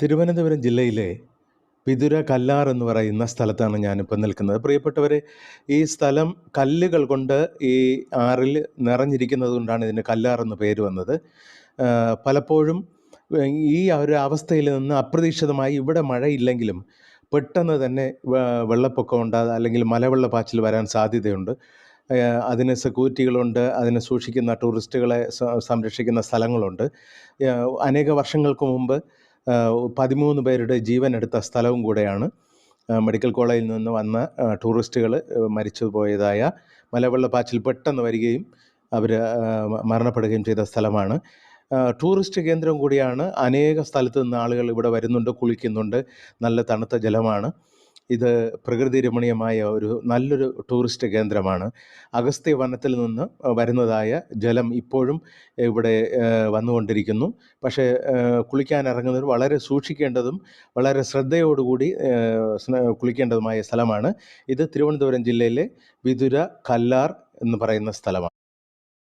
തിരുവനന്തപുരം ജില്ലയിലെ വിതുര കല്ലാർ എന്ന് പറയുന്ന സ്ഥലത്താണ് ഞാനിപ്പോൾ നിൽക്കുന്നത്. പ്രിയപ്പെട്ടവരെ, ഈ സ്ഥലം കല്ലുകൾ കൊണ്ട് ഈ ആറിൽ നിറഞ്ഞിരിക്കുന്നത് കൊണ്ടാണ് ഇതിന് കല്ലാർ എന്ന് പേര് വന്നത്. പലപ്പോഴും ഈ ഒരു അവസ്ഥയിൽ നിന്ന് അപ്രതീക്ഷിതമായി ഇവിടെ മഴയില്ലെങ്കിലും പെട്ടെന്ന് തന്നെ വെള്ളപ്പൊക്കം ഉണ്ടാകുക അല്ലെങ്കിൽ മലവെള്ളപ്പാച്ചിൽ വരാൻ സാധ്യതയുണ്ട്. അതിന് സെക്യൂരിറ്റികളുണ്ട്, അതിനെ സൂക്ഷിക്കുന്ന ടൂറിസ്റ്റുകളെ സംരക്ഷിക്കുന്ന സ്ഥലങ്ങളുണ്ട്. അനേക വർഷങ്ങൾക്ക് മുമ്പ് 13 പേരുടെ ജീവനെടുത്ത സ്ഥലവും കൂടെയാണ്. മെഡിക്കൽ കോളേജിൽ നിന്ന് വന്ന ടൂറിസ്റ്റുകൾ മരിച്ചു പോയതായ മലവെള്ളപ്പാച്ചിൽ പെട്ടെന്ന് വരികയും അവർ മരണപ്പെടുകയും ചെയ്ത സ്ഥലമാണ്. ടൂറിസ്റ്റ് കേന്ദ്രം കൂടിയാണ്. അനേക സ്ഥലത്തു നിന്ന് ആളുകൾ ഇവിടെ വരുന്നുണ്ട്, കുളിക്കുന്നുണ്ട്. നല്ല തണുത്ത ജലമാണ്. ഇത് പ്രകൃതി രമണീയമായ ഒരു നല്ലൊരു ടൂറിസ്റ്റ് കേന്ദ്രമാണ്. അഗസ്ത്യ വനത്തിൽ നിന്ന് വരുന്നതായ ജലം ഇപ്പോഴും ഇവിടെ വന്നുകൊണ്ടിരിക്കുന്നു. പക്ഷേ കുളിക്കാൻ ഇറങ്ങുന്നവർ വളരെ സൂക്ഷിക്കേണ്ടതും വളരെ ശ്രദ്ധയോടുകൂടി കുളിക്കേണ്ടതുമായ സ്ഥലമാണ്. ഇത് തിരുവനന്തപുരം ജില്ലയിലെ വിതുര കല്ലാർ എന്ന് പറയുന്ന സ്ഥലമാണ്.